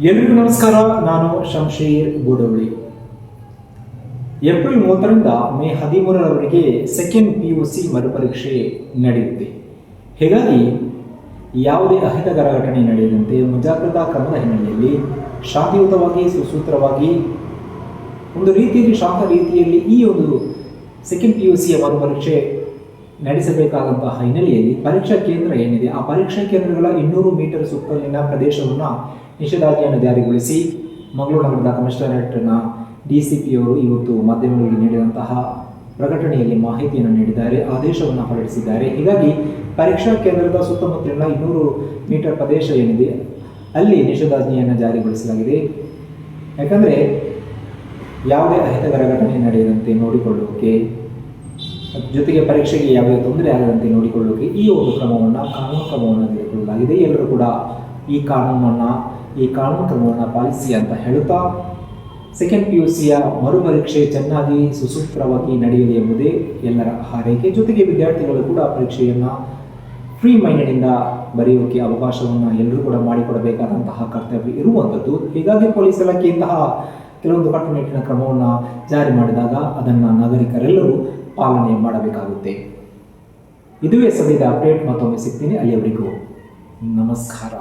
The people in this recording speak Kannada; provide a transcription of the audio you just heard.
ಎಲ್ರಿಗೂ ನಮಸ್ಕಾರ. ನಾನು ಶಂಶೀರ್ ಗೂಡವಳಿ. ಏಪ್ರಿಲ್ 30ರಿಂದ ಮೇ 13ರವರೆಗೆ ಸೆಕೆಂಡ್ PUC ಮರುಪರೀಕ್ಷೆ ನಡೆಯುತ್ತೆ. ಹೀಗಾಗಿ ಯಾವುದೇ ಅಹಿತಕರ ಘಟನೆ ನಡೆಯದಂತೆ ಮುಂಜಾಗ್ರತಾ ಕ್ರಮದ ಹಿನ್ನೆಲೆಯಲ್ಲಿ ಶಾಂತಿಯುತವಾಗಿ ಸುಸೂತ್ರವಾಗಿ ಒಂದು ರೀತಿಯಲ್ಲಿ ಶಾಂತ ರೀತಿಯಲ್ಲಿ ಈ ಒಂದು ಸೆಕೆಂಡ್ PUCಯ ಮರುಪರೀಕ್ಷೆ ನಡೆಸಬೇಕಾದಂತಹ ಹಿನ್ನೆಲೆಯಲ್ಲಿ ಪರೀಕ್ಷಾ ಕೇಂದ್ರ ಏನಿದೆ ಆ ಪರೀಕ್ಷಾ ಕೇಂದ್ರಗಳ 200 ಮೀಟರ್ ಸುತ್ತಲಿನ ಪ್ರದೇಶವನ್ನು ನಿಷೇಧಾಜ್ಞೆಯನ್ನು ಜಾರಿಗೊಳಿಸಿ ಮಂಗಳೂರು ನಗರದ ಕಮಿಷನರೇಟ್ನ DCP ಅವರು ಇವತ್ತು ಮಾಧ್ಯಮಗಳಿಗೆ ನೀಡಿದಂತಹ ಪ್ರಕಟಣೆಯಲ್ಲಿ ಮಾಹಿತಿಯನ್ನು ನೀಡಿದ್ದಾರೆ, ಆದೇಶವನ್ನು ಹೊರಡಿಸಿದ್ದಾರೆ. ಹೀಗಾಗಿ ಪರೀಕ್ಷಾ ಕೇಂದ್ರದ ಸುತ್ತಮುತ್ತಲಿನ 200 ಮೀಟರ್ ಪ್ರದೇಶ ಏನಿದೆ ಅಲ್ಲಿ ನಿಷೇಧಾಜ್ಞೆಯನ್ನು ಜಾರಿಗೊಳಿಸಲಾಗಿದೆ. ಯಾಕಂದರೆ ಯಾವುದೇ ಅಹಿತಕರ ಘಟನೆ ನಡೆಯದಂತೆ ನೋಡಿಕೊಳ್ಳೋಕೆ, ಜೊತೆಗೆ ಪರೀಕ್ಷೆಗೆ ಯಾವುದೇ ತೊಂದರೆ ಆಗದಂತೆ ನೋಡಿಕೊಳ್ಳೋಕೆ ಈ ಒಂದು ಕಾನೂನು ಕ್ರಮವನ್ನು ತೆಗೆದುಕೊಳ್ಳಲಾಗಿದೆ. ಎಲ್ಲರೂ ಕೂಡ ಈ ಕಾನೂನು ಕ್ರಮವನ್ನು ಪಾಲಿಸಿ ಅಂತ ಹೇಳುತ್ತಾ ಸೆಕೆಂಡ್ PUCಯ ಮರುಪರೀಕ್ಷೆ ಚೆನ್ನಾಗಿ ಸುಸೂತ್ರವಾಗಿ ನಡೆಯಲಿ ಎಂಬುದೇ ಎಲ್ಲರ ಹಾರೈಕೆ. ಜೊತೆಗೆ ವಿದ್ಯಾರ್ಥಿಗಳು ಕೂಡ ಪರೀಕ್ಷೆಯನ್ನು ಫ್ರೀ ಮೈಂಡಿನಿಂದ ಬರೆಯೋಕೆ ಅವಕಾಶವನ್ನು ಎಲ್ಲರೂ ಕೂಡ ಮಾಡಿಕೊಡಬೇಕಾದಂತಹ ಕರ್ತವ್ಯ ಇರುವಂಥದ್ದು. ಹೀಗಾಗಿ ಪೊಲೀಸ್ ಇಲಾಖೆ ಇಂತಹ ಕೆಲವೊಂದು ಕಟ್ಟುನಿಟ್ಟಿನ ಕ್ರಮವನ್ನು ಜಾರಿ ಮಾಡಿದಾಗ ಅದನ್ನು ನಾಗರಿಕರೆಲ್ಲರೂ ಪಾಲನೆ ಮಾಡಬೇಕಾಗುತ್ತೆ. ಇದುವೇ ಸದ್ಯದ ಅಪ್ಡೇಟ್. ಮತ್ತೊಮ್ಮೆ ಸಿಗ್ತೀನಿ. ಅಲ್ಲಿಯವರೆಗೂ ನಮಸ್ಕಾರ.